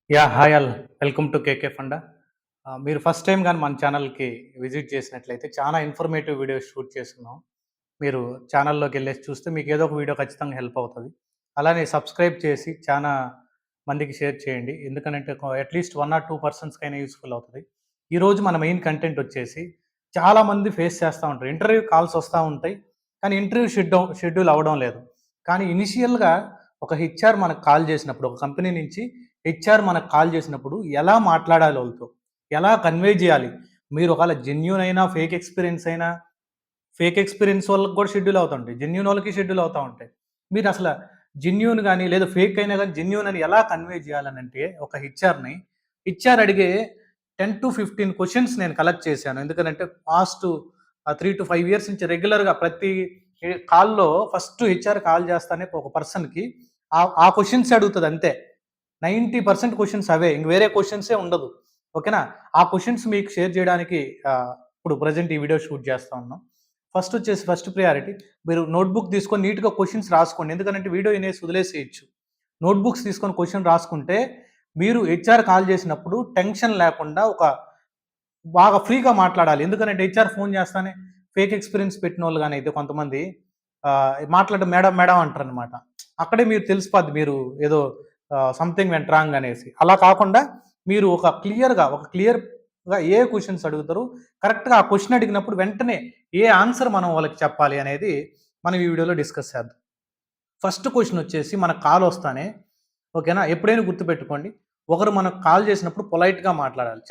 Hi all. Welcome to KK funda. మీరు first time గాని మన ఛానల్‌కి విజిట్ చేసినట్లయితే చాలా ఇన్ఫర్మేటివ్ వీడియోస్ షూట్ చేసున్నాం. మీరు ఛానల్‌లోకెళ్ళేసి చూస్తే మీకు ఏదో ఒక వీడియో ఖచ్చితంగా హెల్ప్ అవుతది. అలానే సబ్స్క్రైబ్ చేసి చానా మందికి షేర్ చేయండి. ఎందుకనంటే అట్‌లీస్ట్ 1 ఆర్ 2 పర్సన్స్‌కైనా యూజ్‌ఫుల్ అవుతది. ఈరోజు మన మెయిన్ కంటెంట్ వచ్చేసి చాలామంది ఫేస్ చేస్తా ఉంటారు. ఇంటర్వ్యూ కాల్స్ వస్తా ఉంటాయి. కానీ ఇంటర్వ్యూ షెడ్యూల్ అవ్వడం లేదు. కానీ ఇనిషియల్‌గా ఒక హెచ్ఆర్ మనకు కాల్ చేసినప్పుడు, ఒక కంపెనీ నుంచి హెచ్ఆర్ మనకు కాల్ చేసినప్పుడు ఎలా మాట్లాడాలి వాళ్ళతో? ఎలా కన్వే చేయాలి? మీరు ఒకవేళ జెన్యూన్ అయినా, ఫేక్ ఎక్స్‌పీరియన్స్ వాళ్ళకి కూడా షెడ్యూల్ అవుతా ఉంటాయి. జెన్యూన్ వాళ్ళకి షెడ్యూల్ అవుతా ఉంటాయి. మీరసల జెన్యూన్ గాని, లేదా ఫేక్ అయినా గాని జెన్యూన్ అని ఎలా కన్వే చేయాలనంటే ఒక హెచ్ఆర్ అడిగే 10-15 క్వెషన్స్ నేను కలెక్ట్ చేశాను. ఎందుకనంటే పాస్ట్ 3-5 ఇయర్స్ నుంచి రెగ్యులర్‌గా ప్రతి కాల్‌లో ఫస్ట్ హెచ్ఆర్ కాల్ చేస్తానే ఒక పర్సన్‌కి ఆ క్వెషన్స్ అడుగుతది అంతే. 90% క్వెషన్స్ అవే. ఇంక వేరే క్వెషన్సే ఉండదు. ఓకేనా? ఆ క్వెషన్స్ మీకు షేర్ చేయడానికి ఇప్పుడు ప్రెజెంట్ ఈ వీడియో షూట్ చేస్తా ఉన్నాం. ఫస్ట్ ప్రయారిటీ మీరు నోట్‌బుక్ తీసుకొని నీట్‌గా క్వెషన్స్ రాసుకోండి. ఎందుకనంటే వీడియో ఇనేసి వదిలేసేయొచ్చు. నోట్‌బుక్స్ తీసుకొని క్వెషన్ రాసుకుంటే మీరు హెచ్ఆర్ కాల్ చేసినప్పుడు టెన్షన్ లేకుండా బాగా ఫ్రీగా మాట్లాడాలి. ఎందుకనంటే హెచ్ఆర్ ఫోన్ చేస్తానే ఫేక్ ఎక్స్‌పీరియన్స్ పెట్టినోళ్ళు గాని అయితే కొంతమంది మాట్లాడడం మేడం, మేడం అంటారనమాట. అక్కడే మీరు తెలిసిపోద్ది మీరు ఏదో సంథింగ్ వెంట్ రాంగ్ అనేసి. అలా కాకుండా మీరు క్లియర్‌గా ఏ క్వెషన్స్ అడుగుతారో కరెక్ట్‌గా ఆ క్వెషన్ అడిగినప్పుడు వెంటనే ఏ ఆన్సర్ మనం వాళ్ళకి చెప్పాలి అనేది మనం ఈ వీడియోలో డిస్కస్ చేద్దాం. ఫస్ట్ క్వెషన్ వచ్చేసి మనకు కాల్ వస్తానే ఓకేనా? ఎప్పుడైనా గుర్తుపెట్టుకోండి. ఒకరు మనకు కాల్ చేసినప్పుడు పొలైట్‌గా మాట్లాడాలి.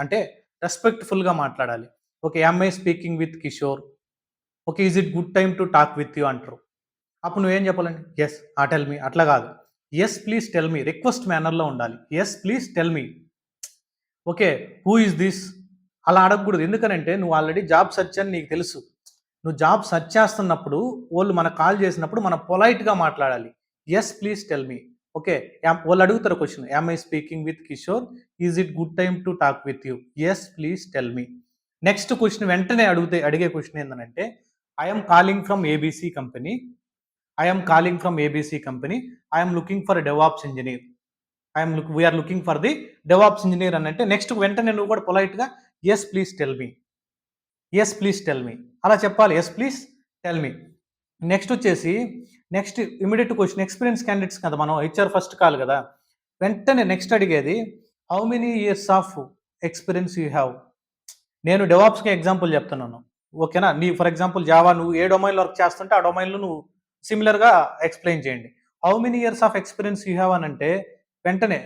అంటే రెస్పెక్ట్‌ఫుల్‌గా మాట్లాడాలి. Okay. Am I speaking with Kishore? Okay. Is it good time to talk with you అంటారు. అప్పుడు నువ్వేం చెప్పాలండి? యెస్. టెల్ మీ అట్లా కాదు. Yes please tell me request మేనర్‌లో ఉండాలి. Yes please tell me. Okay. Who is this? అలా అడగకూడదు. ఎందుకనంటే నువ్వు ఆల్రెడీ జాబ్ సెర్చ్ అని నీకు తెలుసు. నువ్వు జాబ్ సెర్చ్ చేస్తున్నప్పుడు వోళ్ళు మనకు కాల్ చేసినప్పుడు మనం పొలైట్‌గా మాట్లాడాలి. Yes please tell me. Okay. వాళ్ళు అడుగుతారు question. Am I speaking with Kishore? Is it good time to talk with you? Yes please tell me. Next question వెంటనే అడిగే క్వెషన్ ఏందనంటే I am calling from ABC company. I am looking for DevOps engineer. We're looking for the DevOps engineer అని అంటే next వెంటనే నువ్వు కూడా పొలైట్‌గా yes please tell me. Yes please tell me. అలా చెప్పాలి. Yes please tell me. Next వచ్చేసి immediate question experience candidates కదా మనం హెచ్ఆర్ ఫస్ట్ కాల్ కదా! వెంటనే నెక్స్ట్ అడిగేది how many years of experience you have? నేను డెవాప్స్‌కి ఎగ్జాంపుల్ చెప్తున్నాను. ఓకేనా? ఫర్ ఎగ్జాంపుల్ జావా నువ్వు ఏ డొమైన్‌లో వర్క్ చేస్తుంటే ఆ డొమైన్‌లో నువ్వు సిమిలర్‌గా ఎక్స్‌ప్లెయిన్ చేయండి. How many years of experience you have అనంటే వెంటనే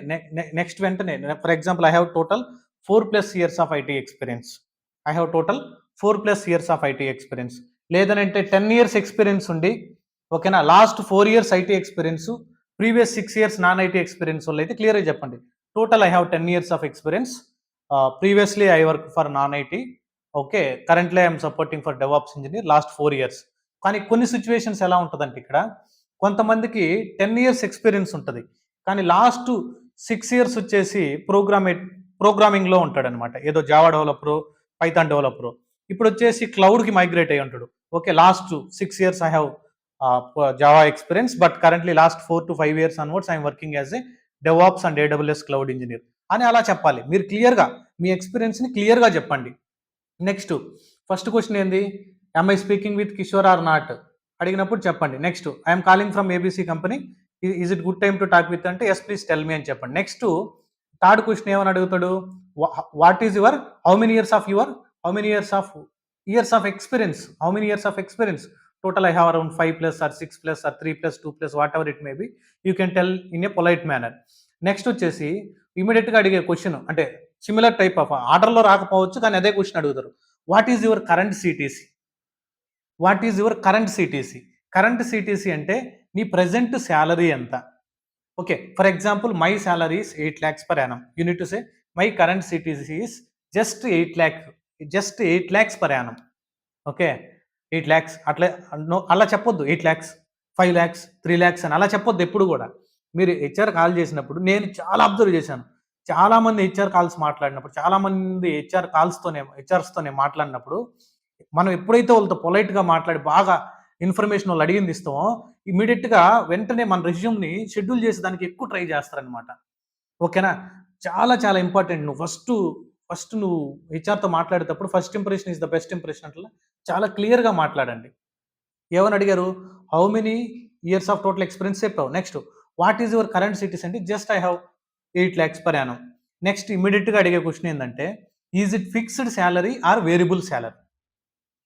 నెక్స్ట్ వెంటనే for example I have total 4+ years of IT experience. I have total 4+ years of IT experience. లేదనంటే 10 ఇయర్స్ ఎక్స్‌పీరియన్స్ ఉండి ఓకేనా? Last 4 years IT experience, previous 6 years non IT experience వాళ్ళైతే క్లియర్‌గా చెప్పండి. Total I have 10 years of experience. Previously I work for non IT. Okay. Currently I yam supporting for DevOps engineer last 4 years. కానీ కొన్ని situations ఎలా ఉంటదంటే ఇక్కడ కొంతమందికి 10 years experience ఉంటది. కానీ లాస్ట్ 6 ఇయర్స్ వచ్చేసి ప్రోగ్రామింగ్‌లో ఉంటాడనమాట. ఏదో జావా డెవలపరో, పైథాన్ డెవలపరో. ఇప్పుడొచ్చేసి క్లౌడ్‌కి మైగ్రేట్ అయ్యి ఉంటాడు. Okay. Last 6 years I have Java experience but currently last 4-5 years onwards I am working as a DevOps and AWS cloud engineer అని అలా చెప్పాలి. మీరు క్లియర్‌గా మీ ఎక్స్‌పీరియన్స్‌ని క్లియర్‌గా చెప్పండి. నెక్స్ట్ ఫస్ట్ క్వెషన్ ఏంది? Am I speaking with Kishore or not? అడిగినప్పుడు చెప్పండి. Next I am calling from ABC company. Is it good time to talk with అంటే యెస్ ప్లీజ్ టెల్ మీ అని చెప్పండి. నెక్స్ట్ థర్డ్ క్వెషన్ ఏమని అడుగుతాడు? What is your how many years of how many years of experience? How many years of experience? Total I have around 5+ or 6+ or 3+ 2+ whatever it may be. You can tell in a polite manner. Next వచ్చేసి ఇమ్మీడియేట్‌గా అడిగే question అంటే similar type of ఆర్డర్‌లో రాకపోవచ్చు కానీ అదే question అడుగుతారు. What is your current CTC? What is your current CTC? Current CTC అంటే నీ ప్రెజెంట్ సాలరీ ఎంత? Okay. For example my salary is 8 lakhs per annum. You need to say my current CTC is just 8 lakhs per annum. Okay. 8 lakhs అలా చెప్పొద్దు. 8 లాక్స్, 5 లాక్స్, 3 లాక్స్ అని అలా చెప్పొద్దు ఎప్పుడు గూడా. మీరు హెచ్ఆర్ కాల్ చేసినప్పుడు నేను చాలా అబ్జర్వ్ చేశాను. చాలామంది హెచ్ఆర్ కాల్స్ మాట్లాడినప్పుడు, చాలామంది హెచ్ఆర్స్‌తోనే మాట్లాడినప్పుడు, మనం ఎప్పుడైతే వాళ్ళతో పొలైట్‌గా మాట్లాడి బాగా ఇన్ఫర్మేషన్ వాళ్ళు అడిగింది ఇస్తామో, ఇమ్మీడియేట్‌గా వెంటనే మన రెజ్యూమ్‌ని షెడ్యూల్ చేసేదానికి ఎక్కువ ట్రై చేస్తారనమాట. ఓకేనా? చాలా చాలా ఇంపార్టెంట్. ఫస్ట్ నువ్వు హెచ్ఆర్‌తో మాట్లాడేటప్పుడు first impression is the best impression అట్లా చాలా క్లియర్‌గా మాట్లాడండి. ఏమని అడిగారు? How many years of total experience చెప్పావు. Next what is your current CTC అంటే just I have 8,00,000 per annum. Next ఇమ్మీడియేట్‌గా అడిగే క్వెషన్ ఏందంటే is it fixed salary or variable salary?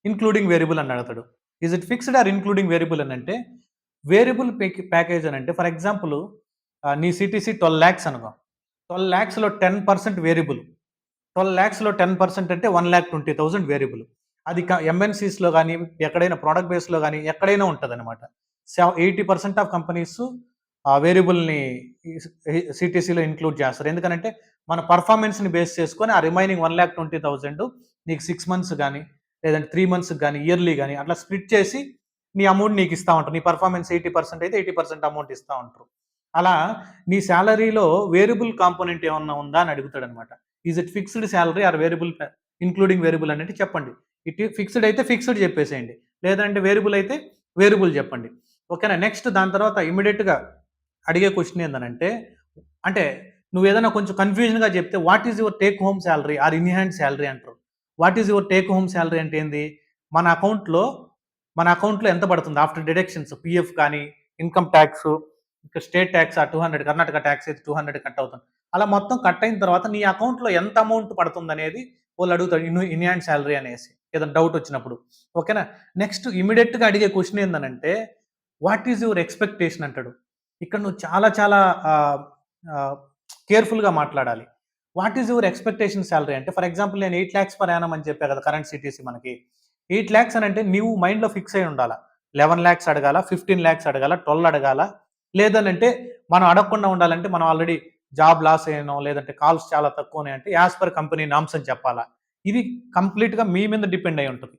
Including variable అని అడుగుతాడు. Is it fixed or including variable అని అంటే variable package అని అంటే ఫర్ ఎగ్జాంపుల్ నీ సిటీసీ 12,00,000 అనుకో. 12,00,000లో 10% వేరియబుల్. 12,00,000లో 10% అంటే 1,20,000 వేరియబుల్. అది ఎంఎన్‌సీస్‌లో గాని, ఎక్కడైనా ప్రొడక్ట్ బేస్‌లో గాని, ఎక్కడైనా ఉంటదనమాట. 80% ఆఫ్ కంపెనీస్ ఆ వేరియబుల్‌ని సిటీసీలో ఇంక్లూడ్ చేస్తారు. ఎందుకనంటే మన పర్ఫార్మెన్స్‌ని బేస్ చేసుకొని ఆ రిమైనింగ్ 1,20,000 నీకు 6 మంత్స్ గాని, లేదంటే 3 మంత్స్‌కి గాని, ఇయర్లీ గాని అట్లా స్ప్లిట్ చేసి నీ అమౌంట్ నీకు ఇస్తా ఉంటారు. నీ పర్ఫార్మెన్స్ 80% అయితే 80% అమౌంట్ ఇస్తా ఉంటారు. అలా నీ సాలరీలో వేరియబుల్ కాంపోనెంట్ ఏమన్నా ఉందా అని అడుగుతాడనమాట. Is it fixed salary or variable including variable అనేది చెప్పండి. ఫిక్స్డ్ అయితే ఫిక్స్డ్ చెప్పేసేయండి. లేదంటే వేరియబుల్ అయితే వేరియబుల్ చెప్పండి. ఓకేనా? నెక్స్ట్ దాని తర్వాత ఇమ్మీడియేట్‌గా అడిగే క్వెషన్ ఏందనంటే, అంటే నువ్వేదైనా కొంచెం కన్‌ఫ్యూజన్‌గా చెప్తే what is your take home salary or in hand salary అంటారు. What is your take home salary అంటే ఏంది? మన అకౌంట్‌లో మన అకౌంట్‌లో ఎంత పడుతుంది ఆఫ్టర్ డిడక్షన్స్ పీఎఫ్ కానీ, ఇన్‌కమ్ టాక్స్, ఇంకా స్టేట్ టాక్స్ ఆ 200 కర్ణాటక టాక్స్ అయితే 200 కట్ అవుతుంది. అలా మొత్తం కట్ అయిన తర్వాత నీ అకౌంట్‌లో ఎంత అమౌంట్ పడుతుందనేది వాళ్ళు అడుగుతారు. ఇన్ హ్యాండ్ సాలరీ అనేసి. ఏదైనా డౌట్ వచ్చినప్పుడు. ఓకేనా? నెక్స్ట్ ఇమ్మీడియేట్‌గా అడిగే క్వెషన్ ఏందనంటే, వాట్ ఈస్ యువర్ ఎక్స్‌పెక్టేషన్ అంటాడు. ఇక్కడ నువ్వు చాలా చాలా ఆహ్, ఆహ్, కేర్‌ఫుల్‌గా మాట్లాడాలి. What is your expectation salary అంటే ఫర్ ఎగ్జాంపుల్ నేను 8,00,000 పర్ యానమ్ అని చెప్పా కదా! కరెంట్ సిటీసీ మనకి. 8,00,000 అని అంటే నీవు మైండ్‌లో ఫిక్స్ అయ్యి ఉండాల. 11,00,000 అడగాల, 15,00,000 అడగాల, 12 అడగాల. లేదనంటే మనం అడగకుండా ఉండాలంటే మనం ఆల్రెడీ జాబ్ లాస్ అయ్యానో, లేదంటే కాల్స్ చాలా తక్కువున్నాయంటే యాస్ పర్ కంపెనీ నార్మ్స్ అని చెప్పాలా. ఇది కంప్లీట్‌గా మీ మీద డిపెండ్ అయ్యి ఉంటది.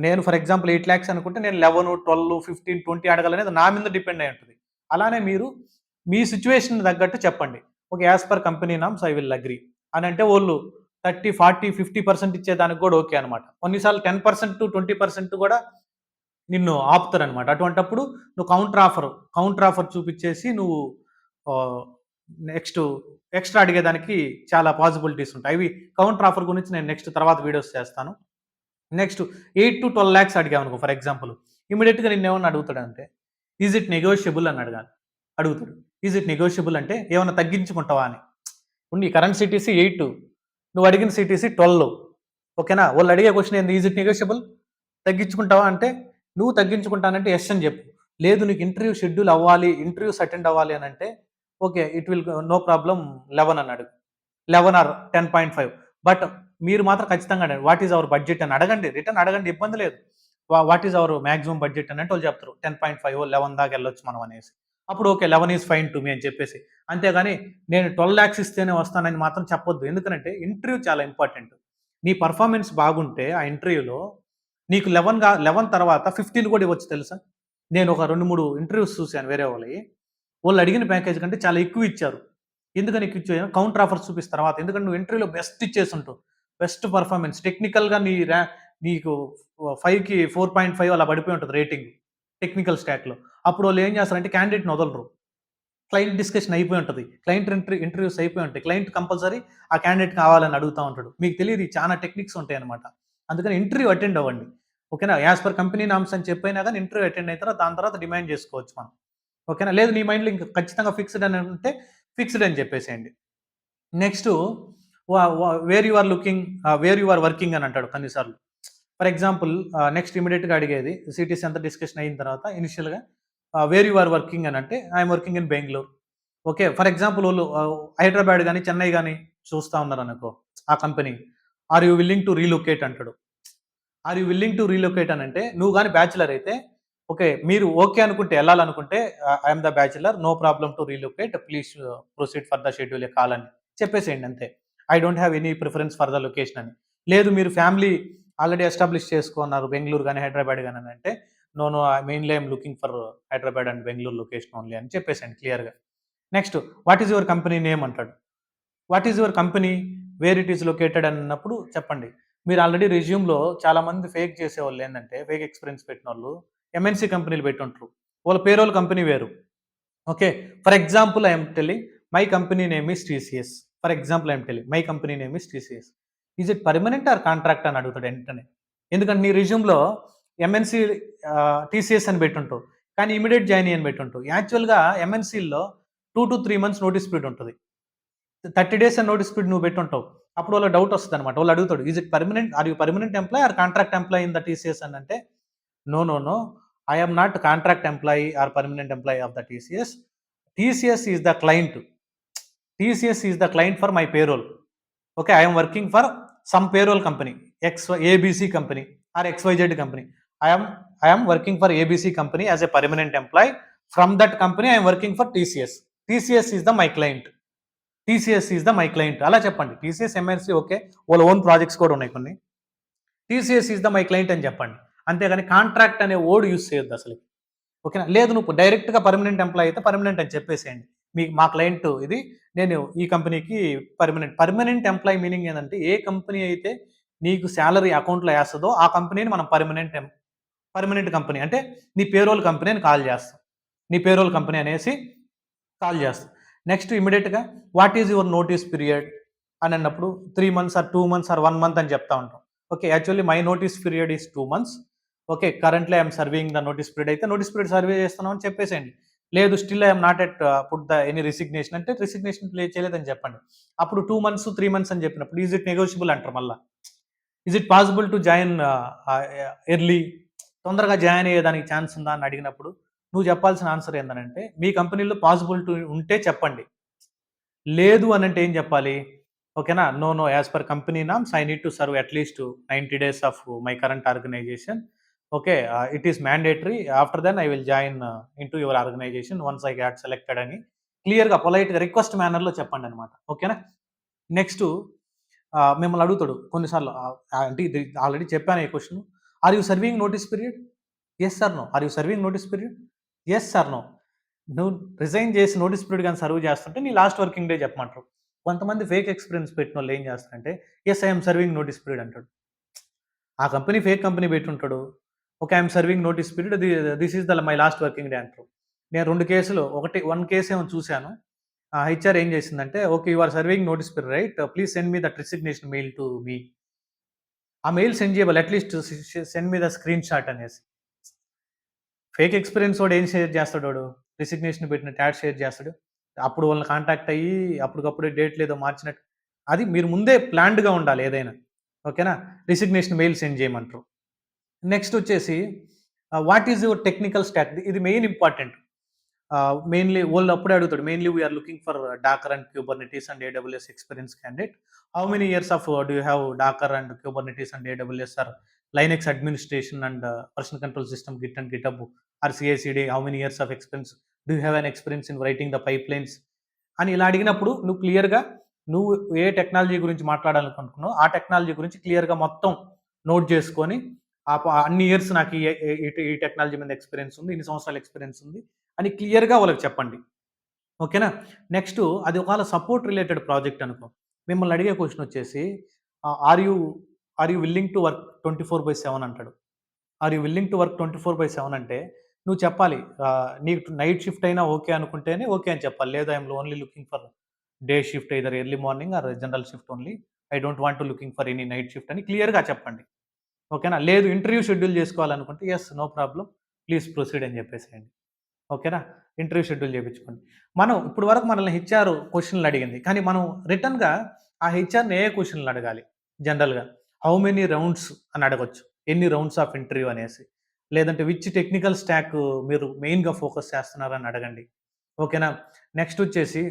నేను ఫర్ ఎగ్జాంపుల్ 8,00,000 అనుకుంటే నేను 11, 12, 15, 20 అడగాలనేది నా మీద డిపెండ్ అయ్యి ఉంటది. అలానే మీరు మీ సిట్యుయేషన్ తగ్గట్టు చెప్పండి. Okay. As per company norms I will agree అనంటే వోళ్ళు 30, 40, 50% ఇచ్చేదానికి గూడా ఓకే అనమాట. కొన్నిసార్లు 10%, 20% గూడా నిన్ను ఆపుతారనమాట. అటువంటప్పుడు నువ్వు కౌంటర్ ఆఫర్ చూపిచ్చేసి నువ్వు ఆహ్, నెక్స్ట్ ఎక్స్‌ట్రా అడిగేదానికి చాలా పాసిబిలిటీస్ ఉంటాయి. అవి కౌంటర్ ఆఫర్ గురించి నేను నెక్స్ట్ తర్వాత వీడియోస్ చేస్తాను. నెక్స్ట్ 8-12 లాక్స్ అడిగామనుకో ఫర్ ఎగ్జాంపుల్. ఇమ్మీడియేట్‌గా నిన్నేమన్నా అడుగుతాడంటే, ఈజ్ ఇట్ నెగోషియబుల్ అని అడుగుతాడు. ఈజ్ ఇట్ నెగోషియబుల్ అంటే ఏమన్నా తగ్గించుకుంటావా అని. ఇప్పుడు నీ కరెంట్ సిటీసీ 8 నువ్వు అడిగిన సిటీసీ 12 ఓకేనా? వాళ్ళు అడిగే క్వెషన్ ఏంది? Is it negotiable? తగ్గించుకుంటావా అంటే, నువ్వు తగ్గించుకుంటానంటే యెస్ అని జెప్పు. లేదు నీకు ఇంటర్వ్యూ షెడ్యూల్ అవ్వాలి, ఇంటర్వ్యూస్ అటెండ్ అవ్వాలి అనంటే, okay. It will know problem 11 అని అడుగు. 11 ఆర్ 10.5 బట్ మీరు మాత్రం ఖచ్చితంగా అడగండి. వాట్ ఈస్ అవర్ బడ్జెట్ అని అడగండి. రిటర్న్ అడగండి ఇబ్బంది లేదు. What is our maximum budget అని అంటే వాళ్ళు చెప్తారు. 10.5 11 దాకా ఎళ్ళొచ్చు మనం అనేసి. అప్పుడు okay. 11 is fine to me అని చెప్పేసి. అంతేగాని నేను 12,00,000 ఇస్తేనే వస్తానని మాత్రం చెప్పొద్దు. ఎందుకనంటే ఇంటర్వ్యూ చాలా ఇంపార్టెంట్. నీ పర్ఫార్మెన్స్ బాగుంటే ఆ ఇంటర్వ్యూలో నీకు 11 తర్వాత 15 కూడా ఇవ్వచ్చు తెలుసా? నేను ఒక 2, 3 ఇంటర్వ్యూస్ చూసాను వేరే వాళ్ళయి. వాళ్ళు అడిగిన ప్యాకేజ్ కంటే చాలా ఎక్కువ ఇచ్చారు. ఎందుకని ఎక్కువ ఇచ్చారు? కౌంటర్ ఆఫర్స్ చూపిస్తారు తర్వాత. ఎందుకంటే నువ్వు ఇంటర్వ్యూలో బెస్ట్ ఇచ్చేసుంటావు. బెస్ట్ పర్ఫార్మెన్స్ టెక్నికల్‌గా నీకు 5కి 4.5 అలా పడిపోయి ఉంటది రేటింగ్. టెక్నికల్ స్టాక్‌లో. అప్పుడు వాళ్ళు ఏం చేస్తారంటే క్యాండిడేట్‌ని వదలరు. క్లయింట్ డిస్కషన్ అయిపోయి ఉంటది. క్లయింట్ ఇంటర్వ్యూస్ అయిపోయి ఉంటాయి. క్లయింట్ కంపల్సరీ ఆ క్యాండిడేట్ కావాలని అడుగుతా ఉంటాడు. మీకు తెలీదు చాలా టెక్నిక్స్ ఉంటాయన్నమాట. అందుకని ఇంటర్వ్యూ అటెండ్ అవ్వండి. ఓకేనా? యాస్ పర్ కంపెనీ నార్మ్స్ అని చెప్పైనా గాని ఇంటర్వ్యూ అటెండ్ అయిన తర్వాత దాని తర్వాత డిమాండ్ చేసుకోవచ్చు మనం. ఓకేనా? లేదు నీ మైండ్‌లో ఇంక ఖచ్చితంగా ఫిక్స్‌డ్ అని ఉంటే ఫిక్స్‌డ్ అని చెప్పేసేయండి. నెక్స్టు వ వ where you are looking where you are working అని అంటాడు కొన్నిసార్లు. ఫర్ ఎగ్జాంపుల్ నెక్స్ట్ ఇమ్మీడియేట్‌గా అడిగేది సిటీస్ అంతా డిస్కషన్ అయిన తర్వాత ఇనిషియల్‌గా వేర్ యూ ఆర్ వర్కింగ్ అని అంటే I am working in Bengaluru. Okay. For example వోళ్ళు హైదరాబాద్ గాని, చెన్నై గాని చూస్తా ఉన్నారనుకో ఆ company. Are you willing to relocate అంటాడు. Are you willing to relocate అనంటే నువ్వు గాని బ్యాచిలర్ అయితే ఓకే. మీరు ఓకే అనుకుంటే ఎళ్ళాలనుకుంటే I am the bachelor no problem to relocate please proceed for the schedule a call అని చెప్పేసేయండి అంతే. I don't have any preference for the location అని. లేదు మీరు ఫ్యామిలీ ఆల్రెడీ ఎస్టాబ్లిష్ చేసుకున్నారు బెంగుళూరు గాని, హైదరాబాద్ గాని అనంటే no, no mainly I am looking for Hyderabad and Bengaluru location only అని చెప్పేసేయండి క్లియర్‌గా. Next what is your company name అంటాడు. What is your company? Where it is located అన్నప్పుడు చెప్పండి. మీరు ఆల్రెడీ రెజ్యూమ్‌లో చాలామంది ఫేక్ చేసేవాళ్ళేందంటే, ఫేక్ ఎక్స్‌పీరియన్స్ పెట్టినోళ్ళు ఎంఎన్‌సీ కంపెనీలు పెట్టుంటరు. వాళ్ళ పేరోల్ కంపెనీ వేరు. Okay. For example I am telling my company name is TCS. For example I'm telling my company name is TCS. Is it permanent or contract అని అడుగుతాడు వెంటనే. ఎందుకంటే నీ రెజ్యూమ్‌లో ఎంఎన్‌సి టీసీఎస్ అని పెట్టుంటావు. కానీ ఇమ్మీడియేట్ జాయినీ అని పెట్టుంటావు. యాక్చువల్‌గా ఎంఎన్‌సిల్లో 2-3 మంత్స్ నోటీస్ పీరియడ్ ఉంటది. 30 డేస్ అని నోటీస్ పీరియడ్ నువ్వు పెట్టుంటావు. అప్పుడు వాళ్ళకి డౌట్ వస్తదనమాట. వాళ్ళు అడుగుతాడు, is it permanent, are you permanent employee or contract employee in the TCS అని అంటే, no, no, no, I am not contract employee or permanent employee of the TCS. TCS is the client. TCS is the client for my payroll. Okay, I am working for some payroll company, ABC company or XYZ company. I am working for ABC company as a permanent employee. From that company, I am working for TCS. TCS is the my client. TCS is the my client. అలా చెప్పండి. TCS MNC okay, వాళ్ళ own projects కూడా ఉన్నాయి కొన్ని. TCS is the my client అని చెప్పండి. అంతేగాని contract అనే వర్డ్ యూస్ చేయొద్దు అసలు. ఓకేనా? లేదు నువ్వు డైరెక్ట్గా పర్మనెంట్ ఎంప్లాయీ అయితే పర్మనెంట్ అని చెప్పేసేయండి. మా క్లయింట్ ఇది, నేను ఈ కంపెనీకి పర్మనెంట్ ఎంప్లాయీ మీనింగ్ ఏంటంటే, ఏ కంపెనీ అయితే నీకు శాలరీ అకౌంట్లో వేస్తుందో ఆ కంపెనీని మనం పర్మనెంట్ కంపెనీ అంటే నీ పేరోల్ కంపెనీ అని కాల్ చేస్తాం. నీ పేరోల్ కంపెనీ అనేసి కాల్ చేస్తాం. నెక్స్ట్ ఇమీడియట్గా what is your notice period అని అన్నప్పుడు 3 months or 2 months or 1 month అని చెప్తా ఉంటాం. Okay, actually my notice period is 2 months. Okay, currently I'm serving the notice period అయితే నోటీస్ పీరియడ్ సర్వే చేస్తున్నాం అని చెప్పేసేయండి. లేదు still I'm not at put the any resignation అంటే రిసిగ్నేషన్ ప్లే చేయలేదని చెప్పండి. అప్పుడు 2 months 3 months అని చెప్పినప్పుడు ఈజ్ ఇట్ నెగోషియబుల్ అంటారు మళ్ళీ. Is it possible to join early, తొందరగా జాయిన్ అయ్యేదానికి ఛాన్స్ ఉందా అని అడిగినప్పుడు నువ్వు చెప్పాల్సిన ఆన్సర్ ఏంటంటే, మీ కంపెనీలో పాసిబిలిటీ ఉంటే చెప్పండి, లేదు అని అంటే ఏం చెప్పాలి? ఓకేనా? No, no, as per company norms I need to serve at least 90 days of my current organization. Okay, it is mandatory. After then I will join into your organization once I got selected అని క్లియర్గా పొలైట్గా request మేనర్లో చెప్పండి అనమాట. ఓకేనా? Next మిమ్మల్ని అడుగుతాడు కొన్నిసార్లు, అంటే ఇది ఆల్రెడీ చెప్పాను ఈ question. Are you serving notice period? Yes or no. Are you serving notice period? Yes or no. నువ్వు రిజైన్ చేసి నోటీస్ పీరియడ్ కానీ సర్వ్ చేస్తుంటే నీ లాస్ట్ వర్కింగ్ డే చెప్పమంటారు. కొంతమంది ఫేక్ ఎక్స్పీరియన్స్ పెట్టిన వాళ్ళు ఏం చేస్తారంటే, yes I'm serving notice period అంటాడు. ఆ కంపెనీ ఫేక్ కంపెనీ పెట్టుంటాడు. Okay, I'm serving notice period, this is the my last working day అంటారు. నేను 2 కేసులు, 1 కేసు ఏమో చూశాను. హెచ్ఆర్ ఏం చేసిందంటే, okay you are serving notice period right, please send me that resignation mail to me. ఆ mail send చేయాలి, at least send me the screenshot అనేసి. ఫేక్ ఎక్స్పీరియన్స్ వాడు ఏం షేర్ చేస్తాడు, వాడు రిసిగ్నేషన్ పెట్టిన యాడ్ షేర్ చేస్తాడు. అప్పుడు వాళ్ళని కాంటాక్ట్ అయ్యి అప్పటికప్పుడే డేట్ లేదో మార్చినట్టు. అది మీరు ముందే ప్లాన్డ్గా ఉండాలి ఏదైనా. ఓకేనా? రిసిగ్నేషన్ మెయిల్ సెండ్ చేయమంటారు. నెక్స్ట్ వచ్చేసి what is your technical stack, ఇది మెయిన్ ఇంపార్టెంట్. మెయిన్లీ వాళ్ళు అప్పుడే అడుగుతాడు, mainly we are looking for Docker and Kubernetes and AWS experience candidate. How many years of do you have Docker and Kubernetes and AWS or Linux administration and version control system, Git and GitHub or CI/CD? How many years of experience? Do you have an experience in writing the pipelines? అని ఇలా అడిగినప్పుడు నువ్వు క్లియర్గా నువ్వు ఏ technology గురించి మాట్లాడాలనుకుంటున్నావు ఆ technology గురించి క్లియర్గా మొత్తం నోట్ చేసుకొని, అన్ని ఇయర్స్ నాకు ఈ టెక్నాలజీ మీద ఎక్స్పీరియన్స్ ఉంది, ఇన్ని సంవత్సరాల ఎక్స్పీరియన్స్ ఉంది అని క్లియర్గా వాళ్ళకి చెప్పండి. ఓకేనా? నెక్స్ట్ అది ఒకవేళ సపోర్ట్ రిలేటెడ్ ప్రాజెక్ట్ అనుకో, మిమ్మల్ని అడిగే క్వశ్చన్ వచ్చేసి, are you willing to work 24/7 అంటాడు. Are you willing to work 24/7 అంటే నువ్వు చెప్పాలి, నీకు నైట్ షిఫ్ట్ అయినా ఓకే అనుకుంటేనే ఓకే అని చెప్పాలి. లేదా I'm only looking for day shift, either early morning or general shift only, I don't want to looking for any night shift అని క్లియర్గా చెప్పండి. ఓకేనా? లేదు ఇంటర్వ్యూ షెడ్యూల్ చేసుకోవాలనుకుంటే yes no problem, please proceed అని చెప్పేసేయండి. ఓకేనా? ఇంటర్వ్యూ షెడ్యూల్ చేయించుకోండి. మనం ఇప్పుడు వరకు మనల్ని హెచ్ఆర్ క్వశ్చన్లు అడిగింది, కానీ మనం రిటర్న్గా ఆ హెచ్ఆర్ని ఏ క్వశ్చన్లు అడగాలి? జనరల్గా హౌ మెనీ రౌండ్స్ అని అడగొచ్చు, ఎన్ని రౌండ్స్ ఆఫ్ ఇంటర్వ్యూ అనేసి. లేదంటే విచ్ టెక్నికల్ స్టాక్ మీరు మెయిన్గా ఫోకస్ చేస్తున్నారని అడగండి. ఓకేనా? నెక్స్ట్ వచ్చేసి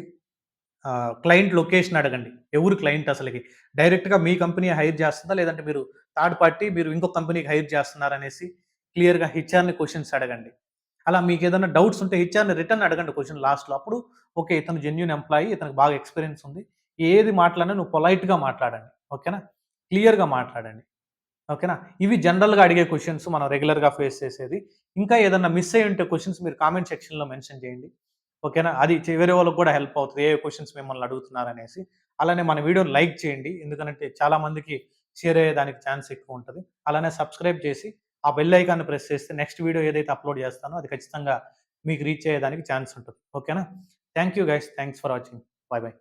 క్లయింట్ లొకేషన్ అడగండి. ఎవరు క్లయింట్ అసలుకి? డైరెక్ట్గా మీ కంపెనీ హైర్ చేస్తుందా, లేదంటే మీరు థర్డ్ పార్టీ మీరు ఇంకో కంపెనీకి హైర్ చేస్తున్నారనేసి క్లియర్గా హెచ్ఆర్ని క్వశ్చన్స్ అడగండి. అలా మీకు ఏదైనా డౌట్స్ ఉంటే హెచ్ఆర్ని రిటర్న్ అడగండి క్వశ్చన్ లాస్ట్లో. అప్పుడు ఓకే ఇతను జెన్యూన్ ఎంప్లాయీ, ఇతనికి బాగా ఎక్స్పీరియన్స్ ఉంది, ఏది మాట్లాడినా నువ్వు పొలైట్గా మాట్లాడండి. ఓకేనా? క్లియర్గా మాట్లాడండి. ఓకేనా? ఇవి జనరల్గా అడిగే క్వశ్చన్స్ మనం రెగ్యులర్గా ఫేస్ చేసేది. ఇంకా ఏదన్నా మిస్ అయ్యి ఉంటే క్వశ్చన్స్ మీరు కామెంట్ సెక్షన్లో మెన్షన్ చేయండి. ఓకేనా? అది వేరే వాళ్ళకి కూడా హెల్ప్ అవుతుంది, ఏ క్వశ్చన్స్ మిమ్మల్ని అడుగుతున్నారనేసి. అలానే మన వీడియోని లైక్ చేయండి, ఎందుకంటే చాలా మందికి షేర్ అయ్యేదానికి ఛాన్స్ ఎక్కువ ఉంటుంది. అలానే సబ్స్క్రైబ్ చేసి ఆ బెల్ ఐకాన్ని ప్రెస్ చేస్తే నెక్స్ట్ వీడియో ఏదైతే అప్లోడ్ చేస్తానో అది ఖచ్చితంగా మీకు రీచ్ అయ్యేదానికి ఛాన్స్ ఉంటుంది. ఓకేనా? Thank you guys, thanks for watching. Bye bye.